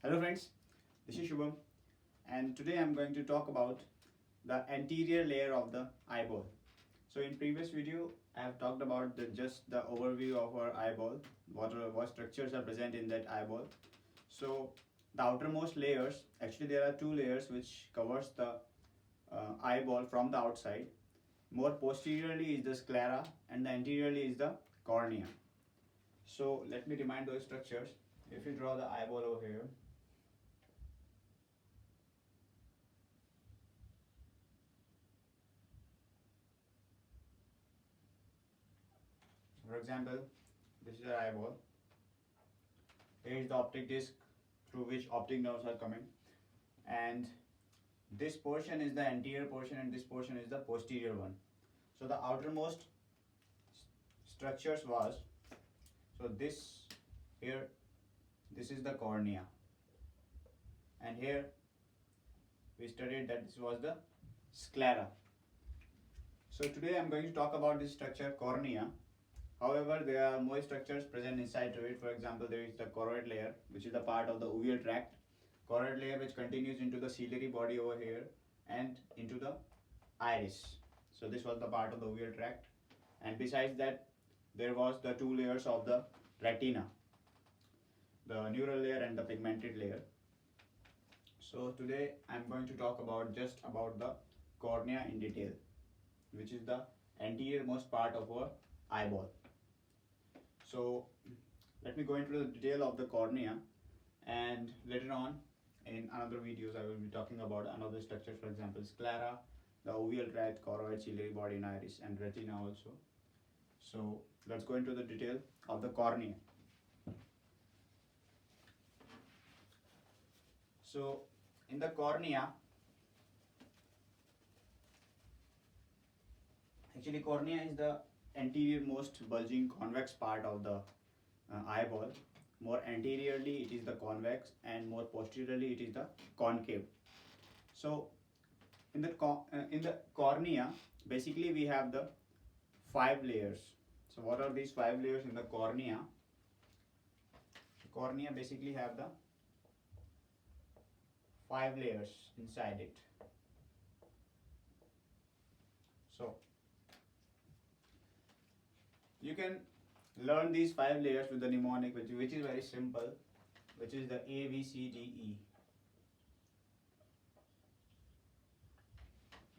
Hello friends, this is Shubham and today I'm going to talk about the anterior layer of the eyeball. So in previous video I have talked about just the overview of our eyeball, what structures are present in that eyeball. So the outermost layers, actually there are two layers which covers the eyeball from the outside. More posteriorly is the sclera and the anteriorly is the cornea. So let me remind those structures. If you draw the eyeball over here, for example, this is the eyeball. Here is the optic disc through which optic nerves are coming, and this portion is the anterior portion and this portion is the posterior one. So the outermost structures was, so this here, this is the cornea, and here we studied that this was the sclera. So today I am going to talk about this structure cornea. However, there are more structures present inside to it. For example, there is the choroid layer, which is the part of the uveal tract. Choroid layer which continues into the ciliary body over here and into the iris. So this was the part of the uveal tract. And besides that, there was the two layers of the retina, the neural layer and the pigmented layer. So today I am going to talk about just about the cornea in detail, which is the anterior most part of our eyeball. So let me go into the detail of the cornea, and later on in another videos I will be talking about another structure, for example sclera, the uveal tract, choroid, ciliary body and iris, and retina also. So let's go into the detail of the cornea. So in the cornea, actually cornea is the anterior most bulging convex part of the eyeball. More anteriorly it is the convex and more posteriorly it is the concave. So in the cornea basically we have the 5 layers. So what are these 5 layers in the cornea? The cornea basically have the 5 layers inside it. So you can learn these 5 layers with the mnemonic, which is very simple, which is the A, B, C, D, E.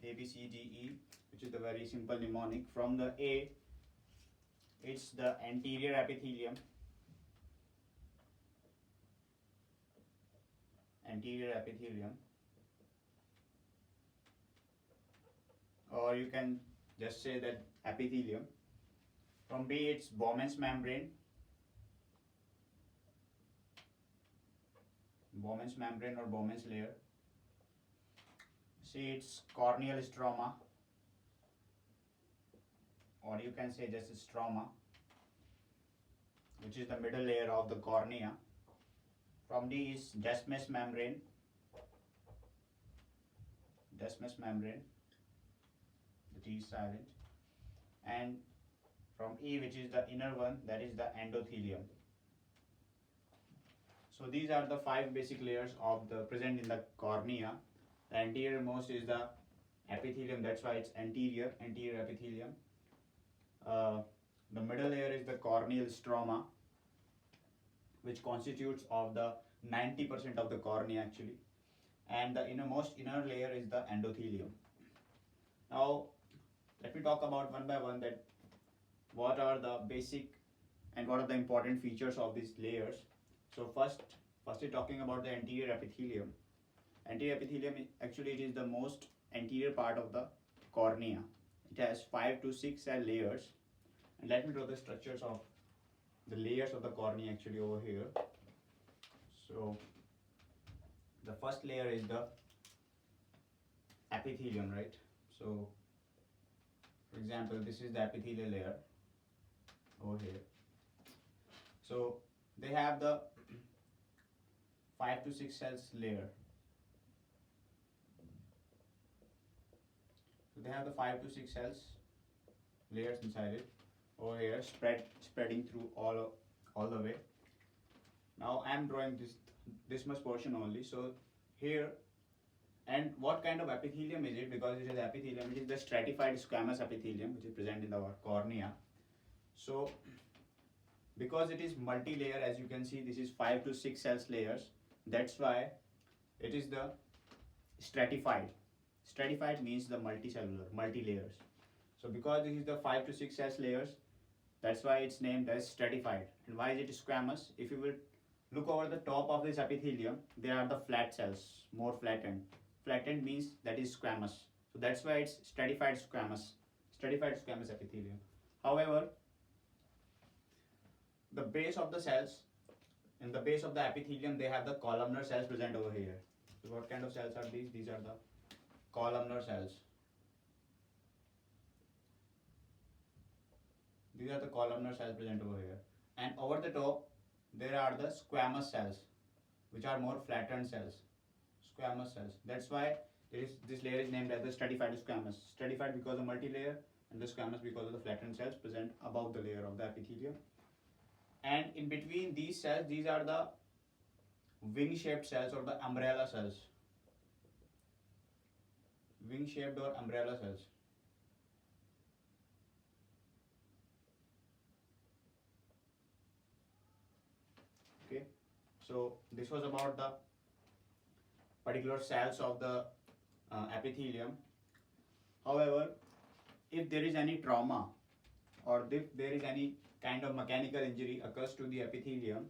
A, B, C, D, E, which is the very simple mnemonic. From the A, it's the anterior epithelium. Anterior epithelium. Or you can just say that epithelium. From B, it's Bowman's membrane. Bowman's membrane or Bowman's layer. C, it's corneal stroma, or you can say just stroma, which is the middle layer of the cornea. From D is Descemet's membrane. Descemet's membrane. The T is silent. And from E, which is the inner one, that is the endothelium. So these are the 5 basic layers of the present in the cornea. The anterior most is the epithelium, that's why it's anterior epithelium. The middle layer is the corneal stroma, which constitutes of the 90% of the cornea actually. And the inner layer is the endothelium. Now let me talk about one by one that what are the basic and what are the important features of these layers. So firstly talking about the anterior epithelium. Anterior epithelium actually it is the most anterior part of the cornea. It has 5 to 6 cell layers, and let me draw the structures of the layers of the cornea actually over here. So the first layer is the epithelium, right? So for example this is the epithelial layer over here. So they have the 5 to 6 cells layer. So they have the 5 to 6 cells layers inside it over here, spreading through all the way. Now Now I am drawing this much portion only. So here, and what kind of epithelium is it? Because it is epithelium, it is the stratified squamous epithelium which is present in our cornea. So because it is multi-layer, as you can see, this is 5 to 6 cells layers. That's why it is the stratified. Stratified means the multicellular, multi-layers. So because this is the 5 to 6 cells layers, that's why it's named as stratified. And why is it squamous? If you will look over the top of this epithelium, there are the flat cells, more flattened. Flattened means that is squamous. So that's why it's stratified squamous epithelium. However, the base of the cells, in the base of the epithelium, they have the columnar cells present over here. So what kind of cells are these? These are the columnar cells. These are the columnar cells present over here. And over the top, there are the squamous cells, which are more flattened cells. Squamous cells. That's why this layer is named as the stratified squamous. Stratified because of multi-layer, and the squamous because of the flattened cells present above the layer of the epithelium. And in between these cells, these are the wing-shaped cells or the umbrella cells. Wing-shaped or umbrella cells. Okay, so this was about the particular cells of the epithelium. However, if there is any trauma or if there is any kind of mechanical injury occurs to the epithelium,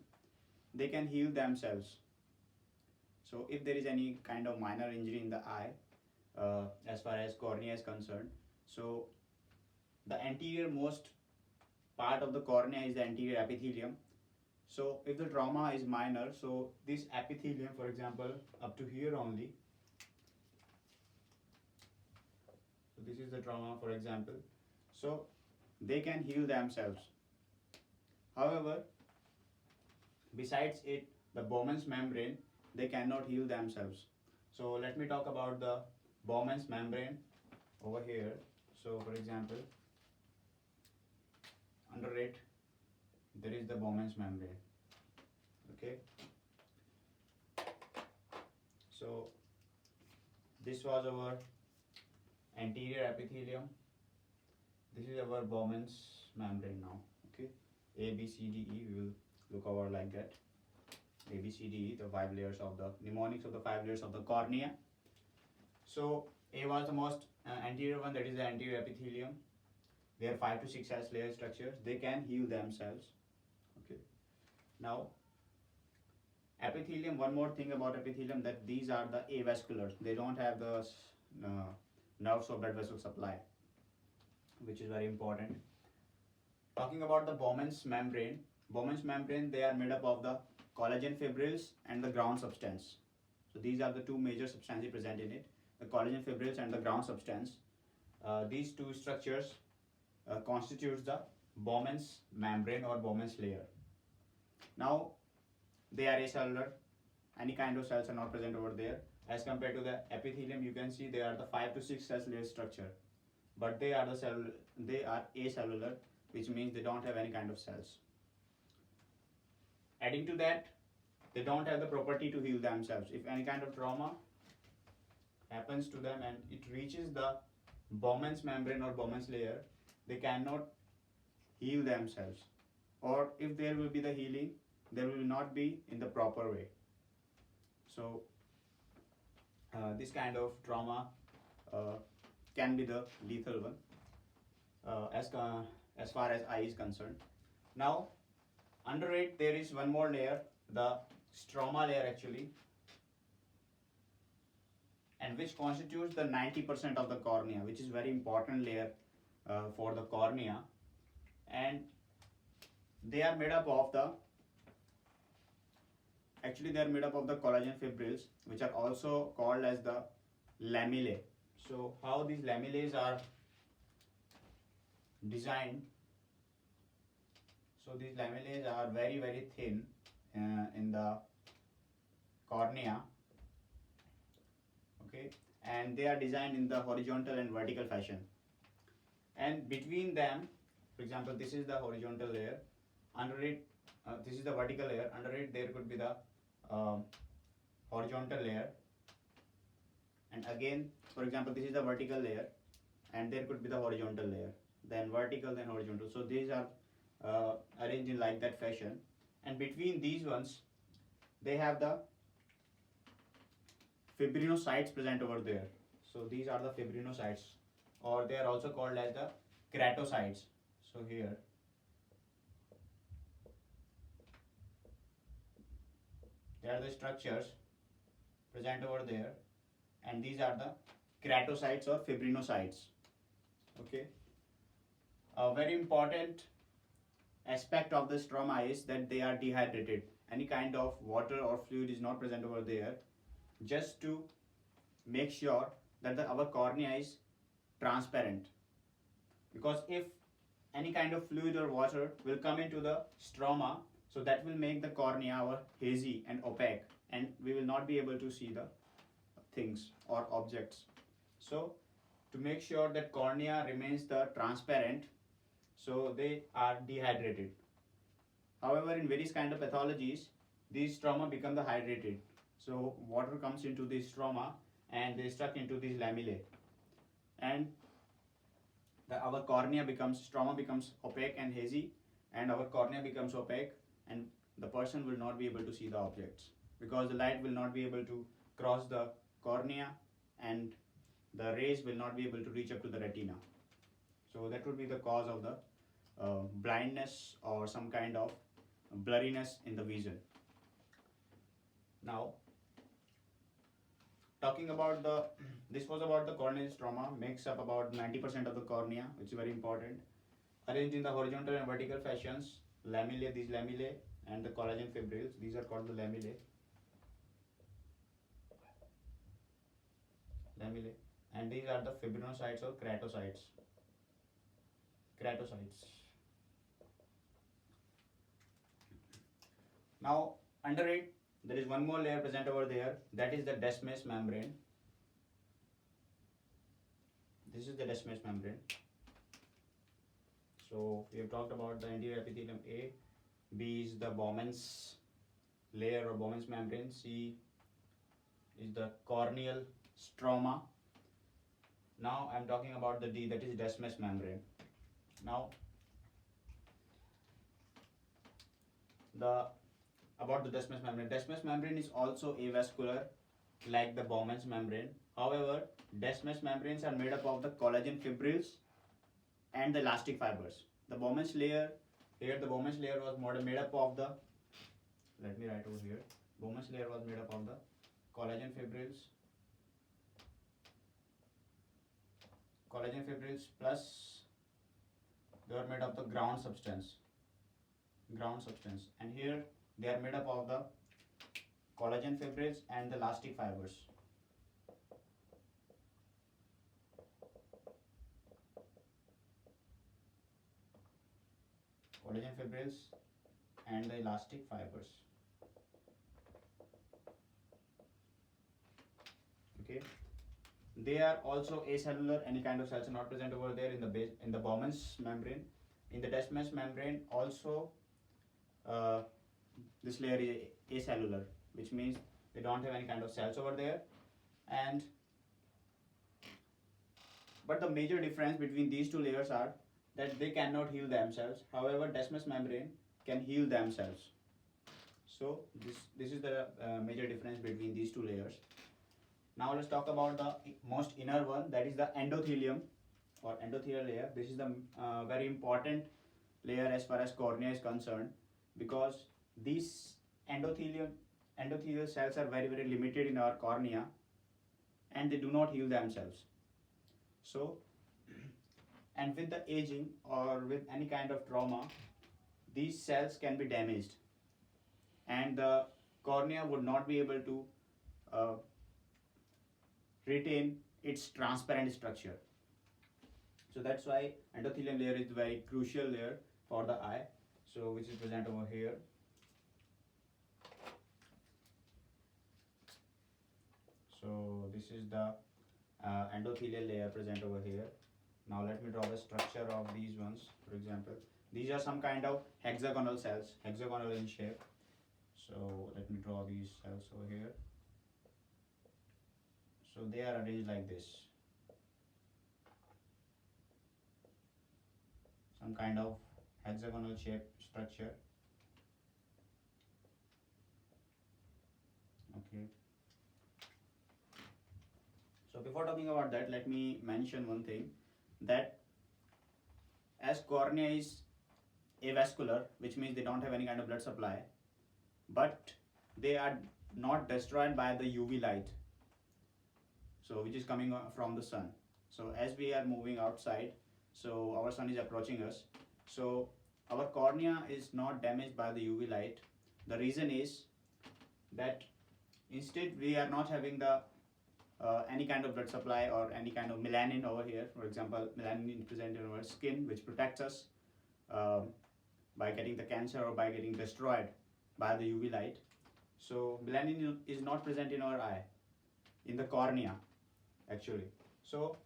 they can heal themselves. So if there is any kind of minor injury in the eye, as far as cornea is concerned, so the anterior most part of the cornea is the anterior epithelium. So if the trauma is minor, so this epithelium, for example, up to here only, so this is the trauma, for example, so they can heal themselves. However, besides it, the Bowman's membrane, they cannot heal themselves. So let me talk about the Bowman's membrane over here. So for example, under it, there is the Bowman's membrane. Okay. So this was our anterior epithelium. This is our Bowman's membrane now. Okay. A, B, C, D, E, we will look over like that. A, B, C, D, E, the 5 layers of the mnemonics of the 5 layers of the cornea. So A was the most anterior one, that is the anterior epithelium. They are 5 to 6 cells layer structures. They can heal themselves. Okay. Now, epithelium, one more thing about epithelium, that these are the avascular. They don't have the nerves or blood vessel supply, which is very important. Talking about the Bowman's membrane, they are made up of the collagen fibrils and the ground substance. So these are the two major substances present in it, the collagen fibrils and the ground substance. These two structures constitutes the Bowman's membrane or Bowman's layer. Now, they are acellular. Any kind of cells are not present over there. As compared to the epithelium, you can see they are the 5 to 6 cells layer structure, but they are acellular, which means they don't have any kind of cells. Adding to that, they don't have the property to heal themselves. If any kind of trauma happens to them and it reaches the Bowman's membrane or Bowman's layer, they cannot heal themselves. Or if there will be the healing, there will not be in the proper way. So this kind of trauma can be the lethal one as far as eye is concerned. Now, under it there is one more layer, the stroma layer actually, and which constitutes the 90% of the cornea, which is very important layer for the cornea. And they are made up of the collagen fibrils, which are also called as the lamellae. So how these lamellae are designed? So these lamellae are very, very thin in the cornea. Okay, and they are designed in the horizontal and vertical fashion. And between them, for example, this is the horizontal layer. Under it, this is the vertical layer. Under it there could be the horizontal layer, and again, for example, this is the vertical layer, and there could be the horizontal layer, then vertical, then horizontal. So these are arranged in like that fashion, and between these ones they have the fibrinocytes present over there. So these are the fibrinocytes, or they are also called as the keratocytes. So here they are the structures present over there, and these are the keratocytes or fibrinocytes. Okay. A very important aspect of the stroma is that they are dehydrated. Any kind of water or fluid is not present over there, just to make sure that our cornea is transparent. Because if any kind of fluid or water will come into the stroma, so that will make the cornea hazy and opaque, and we will not be able to see the things or objects. So to make sure that cornea remains the transparent, so they are dehydrated. However, in various kind of pathologies, these stroma become the hydrated. So water comes into this stroma and they stuck into these lamellae, and our cornea stroma becomes opaque and hazy, and our cornea becomes opaque, and the person will not be able to see the objects because the light will not be able to cross the cornea, and the rays will not be able to reach up to the retina. So that would be the cause of the blindness or some kind of blurriness in the vision. Now, talking about this was about the corneal stroma, makes up about 90% of the cornea, which is very important. Arranged in the horizontal and vertical fashions, lamellae, these lamellae, and the collagen fibrils, these are called the lamellae. And these are the fibrinocytes or keratocytes. Now, under it, there is one more layer present over there, that is the Descemet membrane. This is the Descemet membrane. So we have talked about the anterior epithelium A, B is the Bowman's layer or Bowman's membrane, C is the corneal stroma. Now I am talking about the D, that is Descemet membrane. Now about the Descemet membrane. Descemet membrane is also avascular like the Bowman's membrane. However, Descemet membranes are made up of the collagen fibrils and the elastic fibers. The Bowman's layer, here the Bowman's layer was made up of the, let me write over here, Bowman's layer was made up of the collagen fibrils plus they are made of the ground substance, and here they are made up of the collagen fibrils and the elastic fibers. Collagen fibrils and the elastic fibers. Okay. They are also acellular. Any kind of cells are not present over there in the base, in the Bowman's membrane. In the Descemet membrane also this layer is acellular, which means they don't have any kind of cells over there. And but the major difference between these two layers are that they cannot heal themselves. However, Descemet membrane can heal themselves. So this is the major difference between these two layers. Now let's talk about the most inner one, that is the endothelium or endothelial layer. This is the very important layer as far as cornea is concerned, because these endothelial cells are very limited in our cornea and they do not heal themselves. So, and with the aging or with any kind of trauma, these cells can be damaged and the cornea would not be able to retain its transparent structure. So that's why endothelium layer is the very crucial layer for the eye, so which is present over here. So this is the endothelial layer present over here. Now let me draw the structure of these ones. For example, These are some kind of hexagonal cells, hexagonal in shape. So let me draw these cells over here. So they are arranged like this. Some kind of hexagonal shape structure. Okay. So before talking about that, let me mention one thing, that as cornea is avascular, which means they don't have any kind of blood supply, but they are not destroyed by the UV light, so which is coming from the sun. So as we are moving outside, so our sun is approaching us, so our cornea is not damaged by the UV light. The reason is that instead we are not having the any kind of blood supply or any kind of melanin over here. For example, melanin is present in our skin, which protects us by getting the cancer or by getting destroyed by the UV light. So melanin is not present in our eye, in the cornea actually. So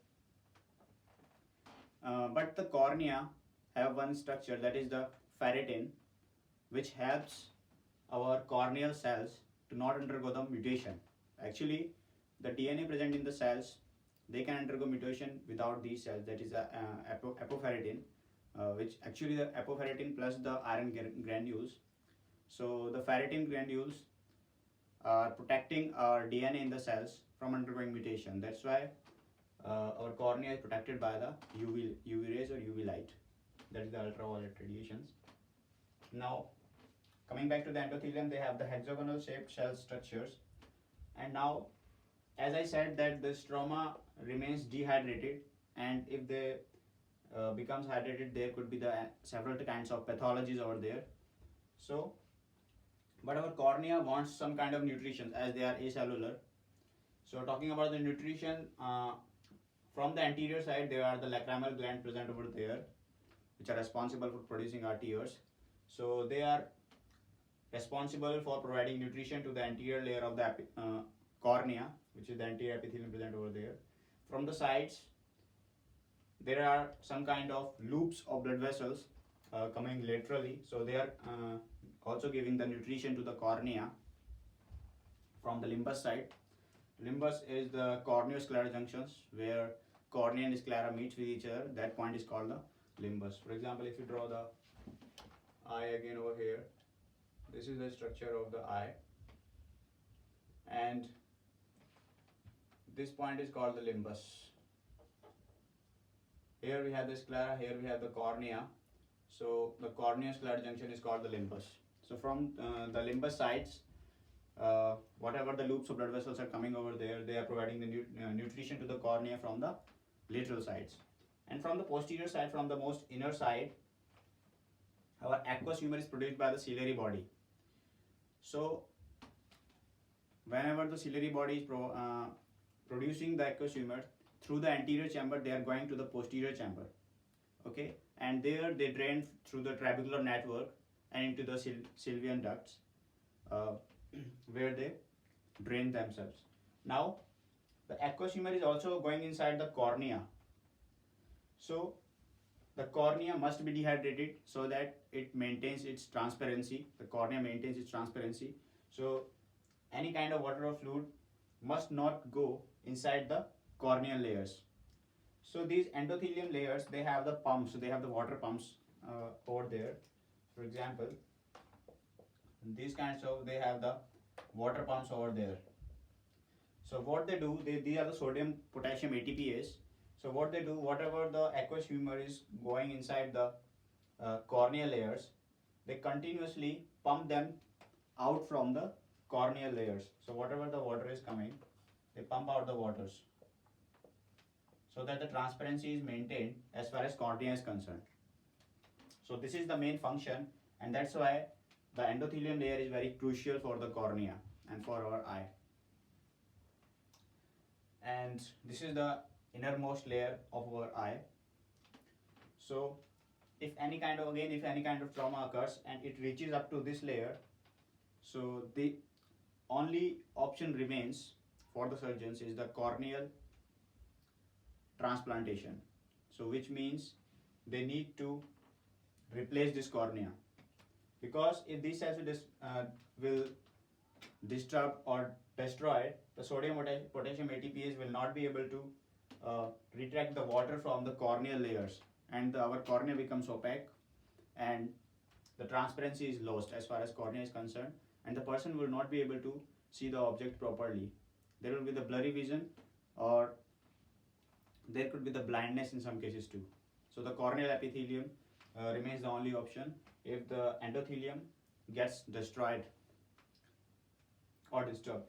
but the cornea have one structure, that is the ferritin, which helps our corneal cells to not undergo the mutation. Actually, the DNA present in the cells, they can undergo mutation without these cells, that is apoferritin, which actually the apoferritin plus the iron granules. So the ferritin granules are protecting our DNA in the cells from undergoing mutation. That's why our cornea is protected by the UV rays or UV light, that is the ultraviolet radiations. Now coming back to the endothelium, they have the hexagonal shaped cell structures. And now, as I said, that the stroma remains dehydrated, and if they becomes hydrated, there could be the several kinds of pathologies over there. So but our cornea wants some kind of nutrition, as they are acellular. So talking about the nutrition, from the anterior side, there are the lacrimal gland present over there, which are responsible for producing our tears. So they are responsible for providing nutrition to the anterior layer of the cornea, which is the anterior epithelium present over there. From the sides, there are some kind of loops of blood vessels coming laterally, so they are also giving the nutrition to the cornea. From the limbus side, limbus is the corneo-sclera junctions, where cornea and sclera meet with each other. That point is called the limbus. For example, if you draw the eye again over here, this is the structure of the eye, and this point is called the limbus. Here we have the sclera, here we have the cornea. So the corneo-sclera junction is called the limbus. So from the limbus sides, whatever the loops of blood vessels are coming over there, they are providing the nutrition to the cornea from the lateral sides. And from the posterior side, from the most inner side, our aqueous humor is produced by the ciliary body. So whenever the ciliary body is producing the aqueous humor, through the anterior chamber, they are going to the posterior chamber. Okay, and there they drain through the trabecular network and into the sylvian ducts, where they drain themselves. Now, the aqueous humor is also going inside the cornea. So, the cornea must be dehydrated so that it maintains its transparency. The cornea maintains its transparency. So, any kind of water or fluid must not go inside the corneal layers. So these endothelium layers, they have the pumps, so they have the water pumps over there. For example, these kinds of, they have the water pumps over there. So what they do, these are the sodium potassium ATPase. So what they do, whatever the aqueous humor is going inside the corneal layers, they continuously pump them out from the corneal layers. So whatever the water is coming, they pump out the waters, so that the transparency is maintained as far as cornea is concerned. So this is the main function, and that's why the endothelium layer is very crucial for the cornea and for our eye. And this is the innermost layer of our eye. So if any kind of trauma occurs and it reaches up to this layer, so the only option remains for the surgeons is the corneal transplantation. So which means they need to replace this cornea, because if these cells will disturb or destroy, the sodium potassium ATPase will not be able to retract the water from the corneal layers, and our cornea becomes opaque, and the transparency is lost as far as cornea is concerned, and the person will not be able to see the object properly. There will be the blurry vision, or there could be the blindness in some cases too. So the corneal epithelium remains the only option if the endothelium gets destroyed or disturbed.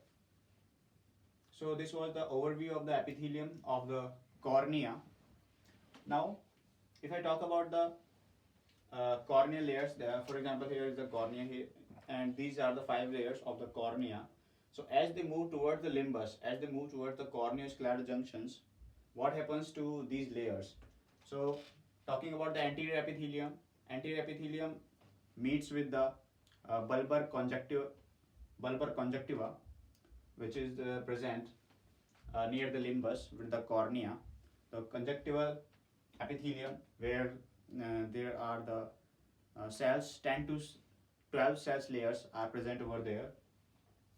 So this was the overview of the epithelium of the cornea. Now, if I talk about the corneal layers, for example, here is the cornea here, and these are the 5 layers of the cornea. So as they move towards the limbus, as they move towards the corneo-scleral junctions, what happens to these layers? So talking about the anterior epithelium meets with the bulbar conjunctiva, which is present near the limbus with the cornea. The conjunctival epithelium, where there are the cells, 10 to 12 cells layers are present over there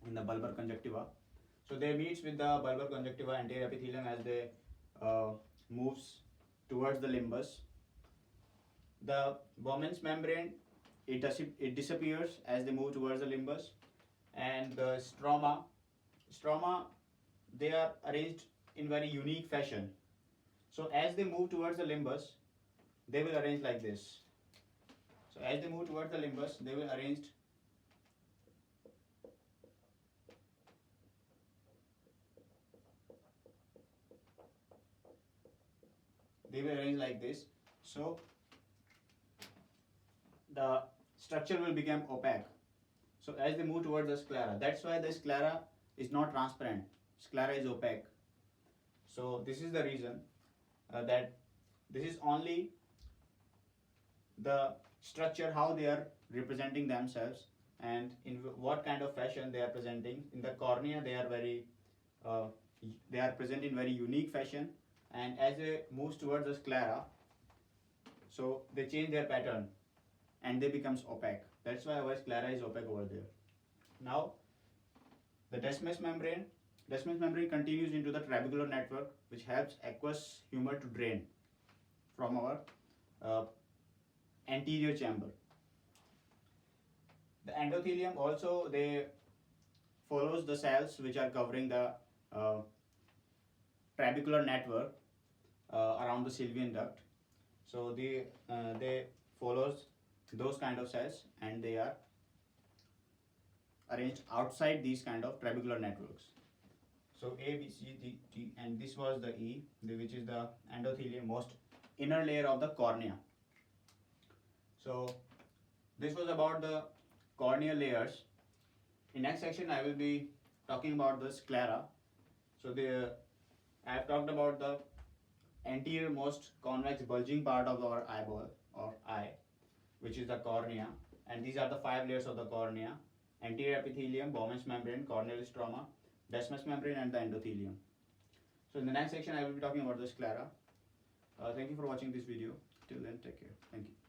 in the bulbar conjunctiva. So they meets with the bulbar conjunctiva anterior epithelium as they moves towards the limbus. The Bowman's membrane, it disappears as they move towards the limbus, and the stroma, they are arranged in very unique fashion. So as they move towards the limbus, they will arrange like this. So as they move towards the limbus, they will arrange like this. So the structure will become opaque. So as they move towards the sclera, that's why the sclera is not transparent. Sclera is opaque. So this is the reason that this is only the structure, how they are representing themselves and in what kind of fashion they are presenting. In the cornea, they are present in very unique fashion, and as they move towards the sclera, so they change their pattern and they becomes opaque. That's why our sclera is opaque over there. Now, the Descemet membrane continues into the trabecular network, which helps aqueous humor to drain from our anterior chamber. The endothelium also, they follows the cells which are covering the trabecular network around the sylvian duct. So they follows those kind of cells, and they are arranged outside these kind of trabecular networks. So A, B, C, D, T, and this was the E, which is the endothelium, most inner layer of the cornea. So this was about the corneal layers. In next section, I will be talking about the sclera. So I have talked about the anterior most convex bulging part of our eyeball or eye, which is the cornea, and these are the 5 layers of the cornea: anterior epithelium, Bowman's membrane, corneal stroma, Descemet membrane, and the endothelium. So in the next section, I will be talking about the sclera. Thank you for watching this video. Till then, take care. Thank you.